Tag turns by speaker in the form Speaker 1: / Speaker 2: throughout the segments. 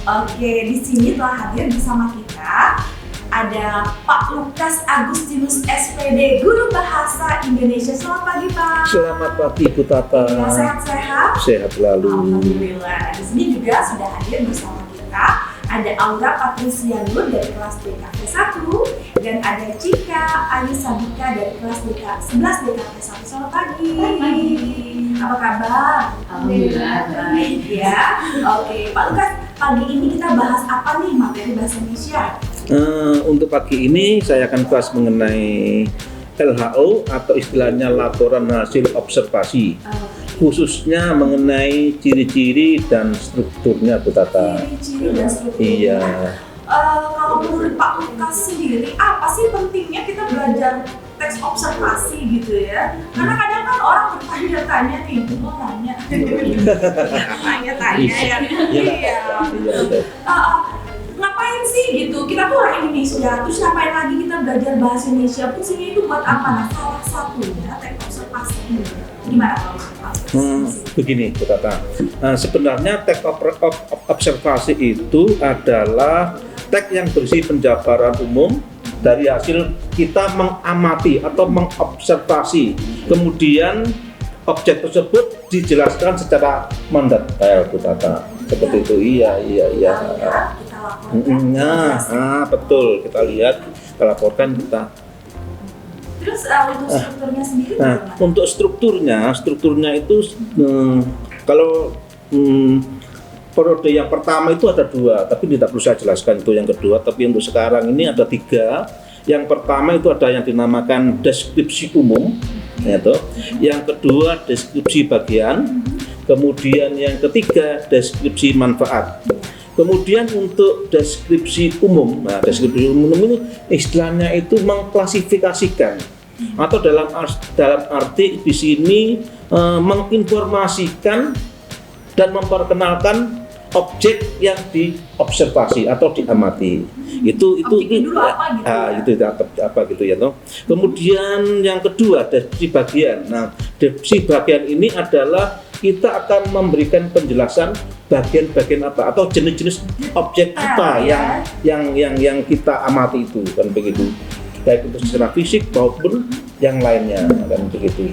Speaker 1: Oke, di sini telah hadir bersama kita ada Pak Lukas Agustinus SPD, Guru Bahasa Indonesia. Selamat pagi, Pak.
Speaker 2: Selamat pagi, Bu Tata.
Speaker 1: Ya, sehat-sehat?
Speaker 2: Sehat selalu.
Speaker 1: Alhamdulillah. Di sini juga sudah hadir bersama kita ada Aura Patricia Nur dari kelas DKV 1 dan ada Cika Ayu Sabika dari kelas 11 DKV 1. Selamat pagi. Apa kabar?
Speaker 3: Alhamdulillah.
Speaker 1: Baik ya. Oke, Pak Lukas, pagi ini kita bahas apa nih materi bahasa Indonesia?
Speaker 2: Untuk pagi ini saya akan bahas mengenai LHO atau istilahnya laporan hasil observasi, khususnya mengenai ciri-ciri dan strukturnya, Bu Tata.
Speaker 1: Ciri-ciri dan strukturnya.
Speaker 2: Iya.
Speaker 1: Kalau menurut Pak Lukas sendiri, apa sih pentingnya kita belajar teks observasi gitu ya? Karena kadang kan orang bertanya-tanya nih, mau nanya, tanya-tanya ya. Iya. Ngapain sih gitu? Kita tuh orang Indonesia, terus ngapain lagi kita belajar bahasa Indonesia? Fungsinya itu buat apa? Nah, salah satunya teks observasi. Gimana Pak?
Speaker 2: Begini, Bu Tata. Sebenarnya teks observasi itu adalah teks yang berisi penjabaran umum dari hasil kita mengamati atau mengobservasi. Kemudian objek tersebut dijelaskan secara mendetail, Bu Tata. Seperti itu. Iya. Betul. Kita lihat, kita laporkan, kita.
Speaker 1: Terus untuk strukturnya sendiri bagaimana?
Speaker 2: Untuk strukturnya itu kalau periode yang pertama itu ada 2, tapi tidak perlu saya jelaskan itu yang kedua. Tapi untuk sekarang ini ada 3. Yang pertama itu ada yang dinamakan deskripsi umum, yaitu. Yang kedua deskripsi bagian, kemudian yang ketiga deskripsi manfaat. Kemudian untuk deskripsi umum, deskripsi umum ini istilahnya itu mengklasifikasikan atau dalam arti di sini menginformasikan dan memperkenalkan objek yang diobservasi atau diamati. Itu
Speaker 1: dulu apa gitu ya?
Speaker 2: apa gitu ya toh. Kemudian yang kedua deskripsi bagian. Nah, deskripsi bagian ini adalah kita akan memberikan penjelasan bagian-bagian apa atau jenis-jenis objek apa yang kita amati itu, kan begitu, baik itu secara fisik maupun yang lainnya, kan begitu.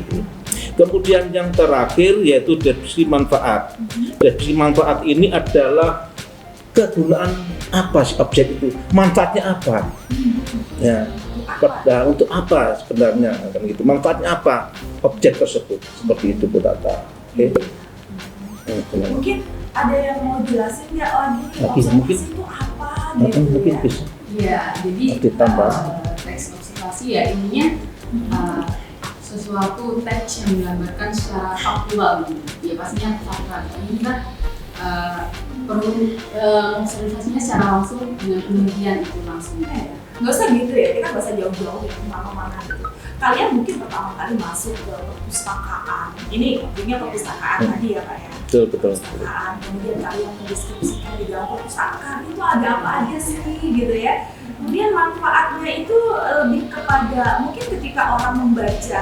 Speaker 2: Kemudian yang terakhir yaitu deskripsi manfaat. Deskripsi manfaat ini adalah kegunaan apa sih objek itu, manfaatnya apa, ya, untuk apa sebenarnya, kan gitu, manfaatnya apa objek tersebut, seperti itu, Bu Tata. Oke.
Speaker 1: Mungkin ada yang mau jelasin nggak lagi observasi itu apa gitu
Speaker 2: mungkin
Speaker 1: ya?
Speaker 2: bisa.
Speaker 3: Iya, jadi
Speaker 2: ditambah.
Speaker 3: teks observasi ya intinya sesuatu teks yang digambarkan secara faktual gitu. Ya pastinya faktual. Ini kan perlu observasinya secara langsung dengan penelitian itu langsung.
Speaker 1: Nggak usah gitu ya, kita nggak usah jauh-jauh ya kemana-mana gitu. Kalian mungkin pertama kali masuk ke perpustakaan, ini artinya perpustakaan tadi ya Pak ya?
Speaker 2: Betul.
Speaker 1: Perpustakaan, kemudian kalian mendeskripsikan di dalam perpustakaan itu ada apa aja sih gitu ya. Kemudian manfaatnya itu lebih kepada mungkin ketika orang membaca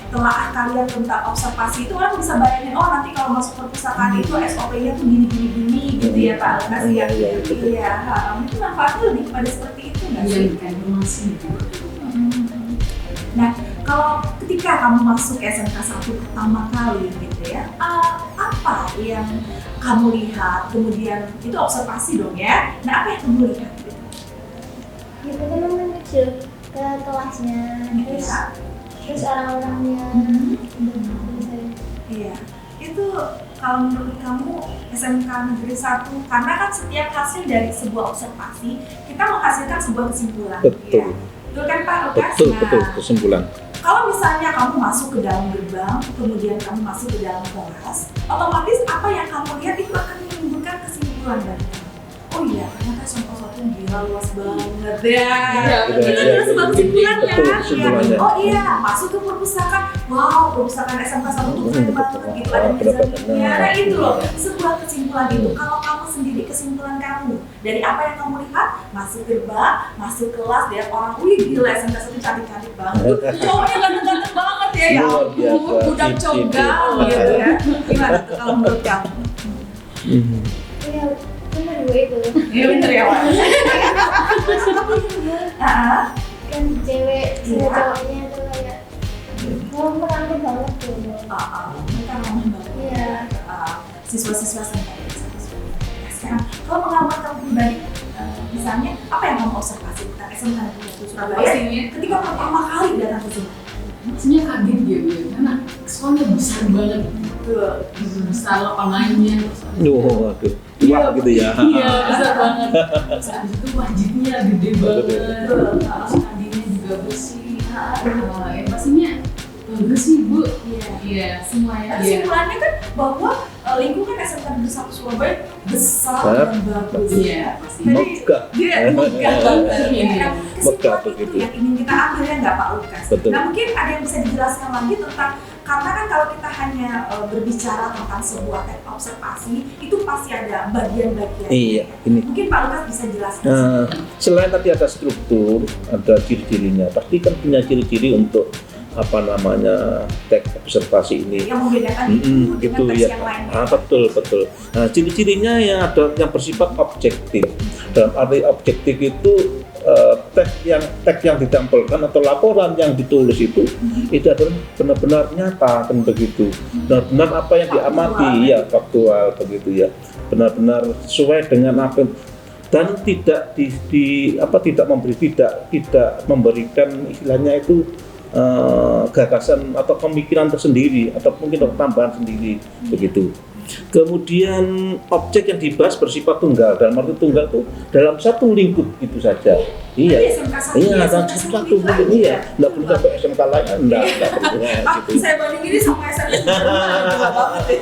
Speaker 1: telaah kalian tentang observasi itu orang bisa bayangin, oh nanti kalau masuk perpustakaan itu SOP-nya tuh gini gitu ya Pak Lukas ya. Iya, mungkin manfaatnya lebih kepada seperti itu nggak sih?
Speaker 3: Iya, informasi.
Speaker 1: Nah, kalau ketika kamu masuk SMK 1 pertama kali gitu ya, apa yang kamu lihat? Kemudian itu observasi dong ya. Nah, apa yang kamu lihat? Gitu?
Speaker 4: Kita kan menuju ke kelasnya, terus orang-orangnya.
Speaker 1: Iya. Itu kalau menurut kamu SMK Negeri 1, karena kan setiap hasil dari sebuah observasi kita menghasilkan sebuah kesimpulan.
Speaker 2: Betul.
Speaker 1: Ya. Betul kan Pak Lukas?
Speaker 2: Betul, kesimpulan.
Speaker 1: Kalau misalnya kamu masuk ke dalam gerbang, kemudian kamu masuk ke dalam kelas, otomatis apa yang kamu lihat itu akan menimbulkan kesimpulan dari kamu. Oh iya, ternyata SMK 1 gila luas banget ya. Itu adalah sebuah kesimpulan kan?
Speaker 2: Kesimpulannya.
Speaker 1: Oh iya, masuk ke perpustakaan, wow, perpustakaan SMK 1 itu keren banget gitu, ada museumnya. Nah itu loh, sebuah kesimpulan itu. Kalau kamu sendiri, kesimpulan kamu dari apa yang kamu lihat, masuk gerbang, masuk kelas, lihat orang, wih gila SMK 1 cantik-cantik banget. Cowoknya ganteng-ganteng banget ya, ya ampun, budak cogal gitu ya. Gimana tuh kalau menurut kamu?
Speaker 4: Iya, benar itu.
Speaker 1: Iya bener ya Pak.
Speaker 4: Kan cewek
Speaker 1: Iya.
Speaker 4: sama cowoknya itu kayak mau merangkul banget tuh.
Speaker 1: Mereka ramah banget.
Speaker 4: Iya.
Speaker 1: Siswa-siswa sampai sekarang kalau pengalaman kamu pribadi, misalnya apa yang kamu observasi tentang SMK Negeri 1 Surabaya
Speaker 3: Pastinya
Speaker 1: ketika pertama kali datang ke sini?
Speaker 3: maksudnya kaget dia bilang karena sekolahnya besar banget, besar lapangannya, terus
Speaker 2: Waduh, wah gitu ya.
Speaker 3: iya besar banget, terus abis itu masjidnya gede banget, terus kantinnya juga bersih, ya pastinya bagus sih Bu, iya semuanya.
Speaker 1: Kesimpulannya kan bahwa lingkungan SMK Negeri 1 Surabaya besar dan bagus.
Speaker 3: Iya pasti.
Speaker 2: Megah.
Speaker 1: Dia megah banget.
Speaker 3: Iya.
Speaker 1: Kesimpulan
Speaker 2: begitu.
Speaker 1: itu yang ingin kita ambil ya nggak Pak Lukas?
Speaker 2: Betul.
Speaker 1: Nah mungkin ada yang bisa dijelaskan lagi tentang, karena kan kalau kita hanya berbicara tentang sebuah teknik observasi itu pasti ada bagian-bagian.
Speaker 2: Iya, ini.
Speaker 1: Mungkin Pak Lukas bisa jelaskan.
Speaker 2: Selain tadi ada struktur, ada ciri-cirinya. Pasti kan punya ciri-ciri untuk apa namanya teknik observasi ini.
Speaker 1: Yang membedakan itu
Speaker 2: Gitu
Speaker 1: dengan tes
Speaker 2: ya.
Speaker 1: yang lainnya.
Speaker 2: Betul. Nah, ciri-cirinya yang ada yang bersifat objektif. Dalam arti objektif itu teks yang ditampilkan atau laporan yang ditulis itu adalah benar-benar nyata kan begitu. Benar-benar apa yang diamati ya faktual begitu ya. Benar-benar sesuai dengan apa dan tidak tidak memberikan istilahnya itu gagasan atau pemikiran tersendiri atau mungkin tambahan sendiri begitu. Kemudian objek yang dibahas bersifat tunggal, dalam arti tunggal itu dalam satu lingkup itu saja. Iya,
Speaker 1: SMK 1
Speaker 2: iya,
Speaker 1: ya,
Speaker 2: dalam
Speaker 1: SMK
Speaker 2: satu lingkup
Speaker 1: aja.
Speaker 2: iya, nggak perlu sampai SMK lain, enggak perlu
Speaker 1: Pak,
Speaker 2: gitu.
Speaker 1: saya bandingin ini sama SMK tua banget ya.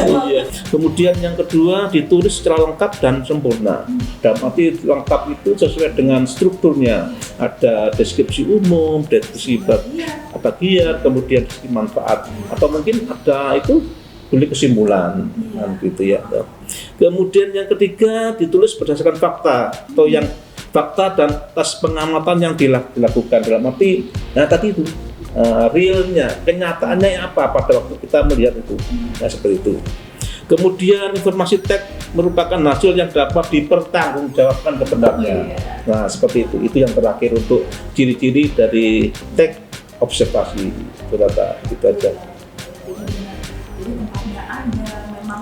Speaker 2: Iya. Kemudian yang kedua ditulis secara lengkap dan sempurna. Dalam arti lengkap itu sesuai dengan strukturnya. Ada deskripsi umum, deskripsi bagian, kemudian deskripsi manfaat, atau mungkin ada itu boleh kesimpulan kan gitu ya. Kemudian yang ketiga ditulis berdasarkan fakta atau yang fakta dan tes pengamatan yang dilakukan dalam arti tadi itu realnya, kenyataannya apa pada waktu kita melihat itu, seperti itu. Kemudian informasi teks merupakan hasil yang dapat dipertanggungjawabkan kebenarannya. Nah seperti itu yang terakhir untuk ciri-ciri dari teks observasi berata itu aja.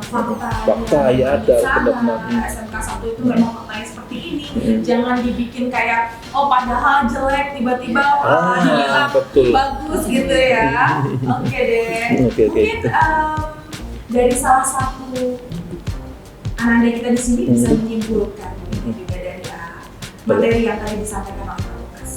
Speaker 2: Fakta ya ada benar-benar.
Speaker 1: SMK 1 itu memang faktanya seperti ini. Jangan dibikin kayak padahal jelek tiba-tiba dibilang
Speaker 2: betul.
Speaker 1: bagus gitu ya. Oke deh. Mungkin dari salah satu anak kita di sini bisa menyimpulkan juga dari materi yang tadi disampaikan oleh Pak Lukas.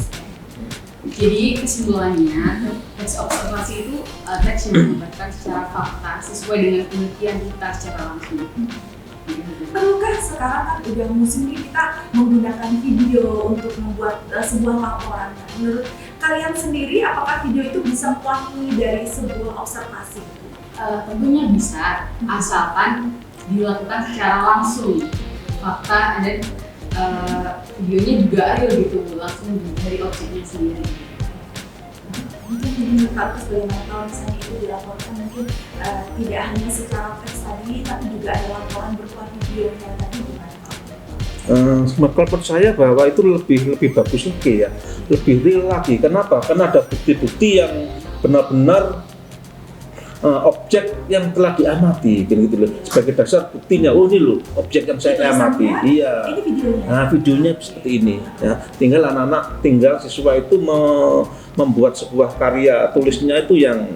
Speaker 3: Jadi kesimpulannya, teks observasi itu teks yang menggambarkan secara fakta sesuai dengan penelitian kita secara langsung.
Speaker 1: Perlukah sekarang kan udah musim ini kita menggunakan video untuk membuat sebuah laporan. Menurut kalian sendiri, apakah video itu bisa mewakili dari sebuah observasi?
Speaker 3: Tentunya bisa, asalkan dilakukan secara langsung. Fakta dan videonya juga real gitu, langsung dari objeknya sendiri.
Speaker 1: Mungkin menurut Pak Lukas bagaimana kalau misalnya itu dilaporkan mungkin tidak hanya secara teks tadi, tapi juga ada laporan berupa videonya tadi gimana Pak?
Speaker 2: Kalau saya bahwa itu lebih bagus lagi ya, lebih real lagi. Kenapa? Karena ada bukti-bukti yang benar-benar objek yang telah diamati, gitu loh. Sebagai dasar buktinya, ini loh objek yang saya amati. Iya.
Speaker 1: Ini videonya.
Speaker 2: Nah, videonya seperti ini. Ya. Tinggal anak-anak, siswa itu membuat sebuah karya tulisnya itu yang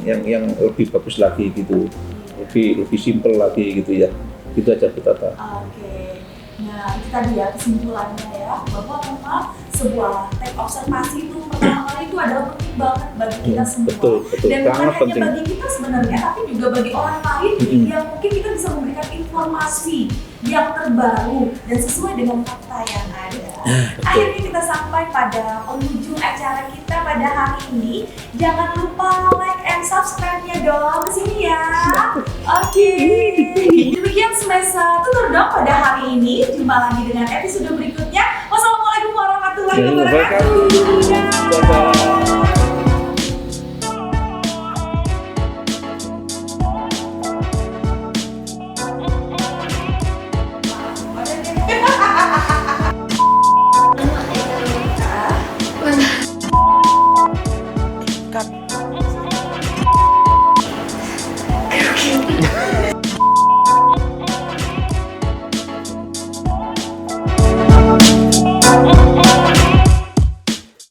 Speaker 2: lebih bagus lagi gitu, lebih simpel lagi gitu ya. Gitu aja kita tahu.
Speaker 1: Oke. Nah itu tadi ya kesimpulannya ya, bahwa memang sebuah teknik observasi itu pertama kali itu adalah penting banget bagi kita semua.
Speaker 2: Betul.
Speaker 1: Dan bukan
Speaker 2: Sangat
Speaker 1: hanya
Speaker 2: penting.
Speaker 1: bagi kita sebenarnya, tapi juga bagi orang lain yang mungkin kita bisa memberikan informasi yang terbaru dan sesuai dengan fakta yang ada. Akhirnya kita sampai pada penghujung acara kita pada hari ini. Jangan lupa like and subscribe-nya dong ke sini ya. Oke. Demikian semester tutur dong pada hari ini. Jumpa lagi dengan episode berikutnya. Wassalamualaikum warahmatullahi wabarakatuh.
Speaker 2: Bye-bye.